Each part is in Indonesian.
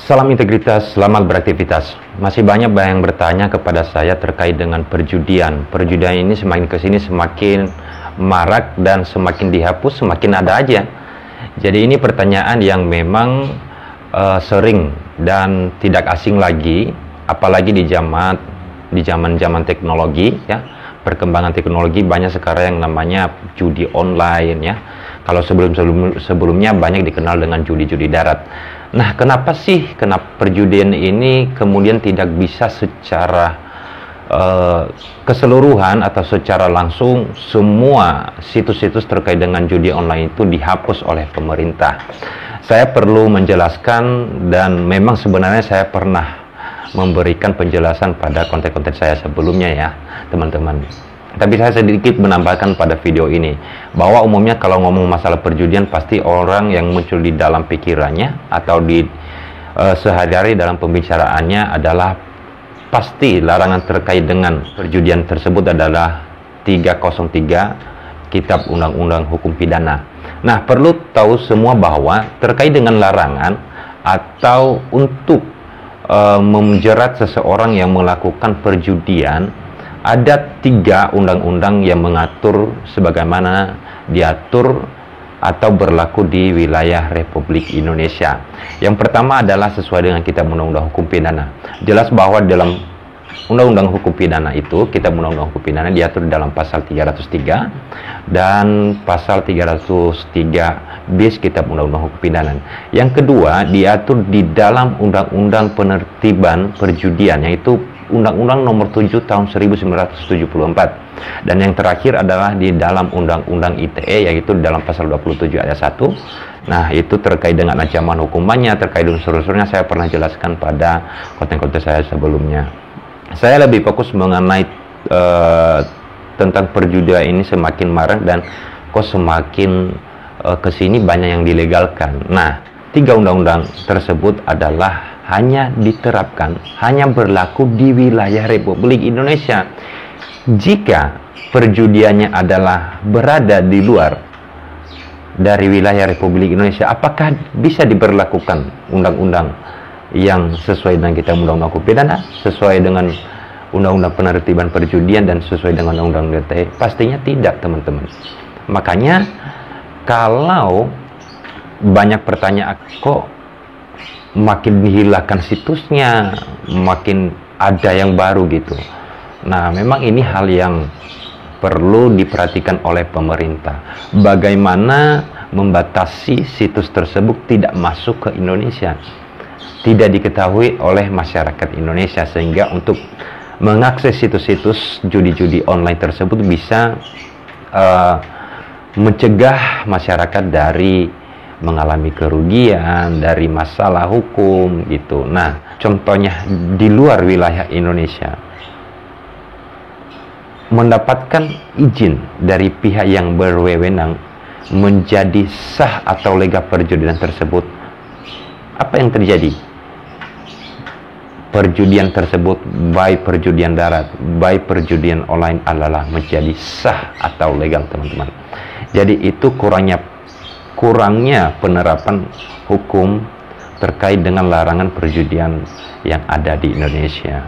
Salam integritas, selamat beraktivitas. Masih banyak yang bertanya kepada saya terkait dengan perjudian. Perjudian ini semakin kesini semakin marak dan semakin dihapus, semakin ada aja. Jadi ini pertanyaan yang memang sering dan tidak asing lagi, apalagi di zaman teknologi ya. Perkembangan teknologi banyak sekarang yang namanya judi online ya. Kalau sebelumnya banyak dikenal dengan judi-judi darat. Nah, kenapa perjudian ini kemudian tidak bisa secara keseluruhan atau secara langsung semua situs-situs terkait dengan judi online itu dihapus oleh pemerintah? Saya perlu menjelaskan, dan memang sebenarnya saya pernah memberikan penjelasan pada konten-konten saya sebelumnya ya, teman-teman. Tapi saya sedikit menambahkan pada video ini bahwa umumnya kalau ngomong masalah perjudian pasti orang yang muncul di dalam pikirannya atau di sehari-hari dalam pembicaraannya adalah pasti larangan terkait dengan perjudian tersebut adalah 303 Kitab Undang-Undang Hukum Pidana. Nah, perlu tahu semua bahwa terkait dengan larangan atau untuk menjerat seseorang yang melakukan perjudian, ada 3 undang-undang yang mengatur sebagaimana diatur atau berlaku di wilayah Republik Indonesia. Yang pertama adalah sesuai dengan Kitab Undang-Undang Hukum Pidana. Jelas bahwa dalam Undang-Undang Hukum Pidana itu, Kitab Undang-Undang Hukum Pidana diatur dalam pasal 303 dan pasal 303 bis Kitab Undang-Undang Hukum Pidana. Yang kedua diatur di dalam Undang-Undang Penertiban Perjudian, yaitu Undang-Undang Nomor 7 Tahun 1974. Dan yang terakhir adalah di dalam Undang-Undang ITE, yaitu dalam pasal 27 ayat 1. Nah, itu terkait dengan ancaman hukumannya, terkait unsur-unsurnya saya pernah jelaskan pada konten-konten saya sebelumnya. Saya lebih fokus mengenai tentang perjudian ini semakin marak dan kok semakin kesini banyak yang dilegalkan. Nah, 3 undang-undang tersebut adalah hanya diterapkan, hanya berlaku di wilayah Republik Indonesia. Jika perjudiannya adalah berada di luar dari wilayah Republik Indonesia, apakah bisa diberlakukan undang-undang yang sesuai dengan Kitab Undang-Undang Hukum Pidana, sesuai dengan Undang-Undang Penertiban Perjudian, dan sesuai dengan Undang-Undang ITE? Pastinya tidak, teman-teman. Makanya kalau banyak pertanyaan, kok makin dihilangkan situsnya, makin ada yang baru gitu. Nah, memang ini hal yang perlu diperhatikan oleh pemerintah. Bagaimana membatasi situs tersebut tidak masuk ke Indonesia, tidak diketahui oleh masyarakat Indonesia, sehingga untuk mengakses situs-situs judi-judi online tersebut bisa mencegah masyarakat dari mengalami kerugian, dari masalah hukum gitu. Nah, contohnya di luar wilayah Indonesia, mendapatkan izin dari pihak yang berwenang menjadi sah atau legal perjudian tersebut, apa yang terjadi? Perjudian tersebut, baik perjudian darat, baik perjudian online, adalah menjadi sah atau legal, teman-teman. Jadi itu kurangnya penerapan hukum terkait dengan larangan perjudian yang ada di Indonesia.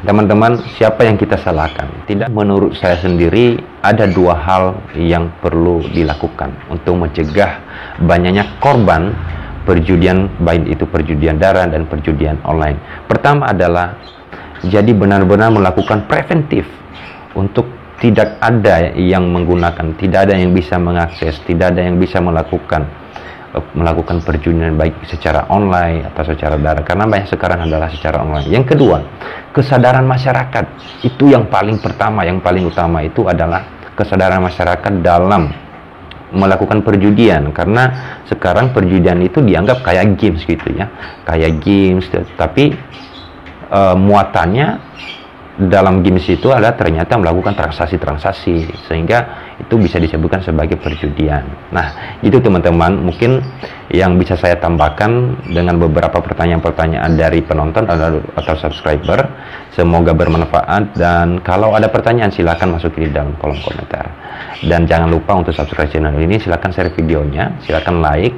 Teman-teman, siapa yang kita salahkan? Tidak, menurut saya sendiri ada 2 hal yang perlu dilakukan untuk mencegah banyaknya korban perjudian, baik itu perjudian darat dan perjudian online. Pertama adalah jadi benar-benar melakukan preventif untuk tidak ada yang menggunakan, tidak ada yang bisa mengakses, tidak ada yang bisa melakukan perjudian baik secara online atau secara darat, karena banyak sekarang adalah secara online. Yang kedua, kesadaran masyarakat. Itu yang paling pertama, yang paling utama itu adalah kesadaran masyarakat dalam melakukan perjudian, karena sekarang perjudian itu dianggap kayak games gitu ya, kayak games, tapi muatannya dalam games itu adalah ternyata melakukan transaksi-transaksi, sehingga itu bisa disebutkan sebagai perjudian. Nah, itu teman-teman mungkin yang bisa saya tambahkan dengan beberapa pertanyaan-pertanyaan dari penonton atau subscriber. Semoga bermanfaat, dan kalau ada pertanyaan silakan masukin di dalam kolom komentar. Dan jangan lupa untuk subscribe channel ini, silakan share videonya, silakan like,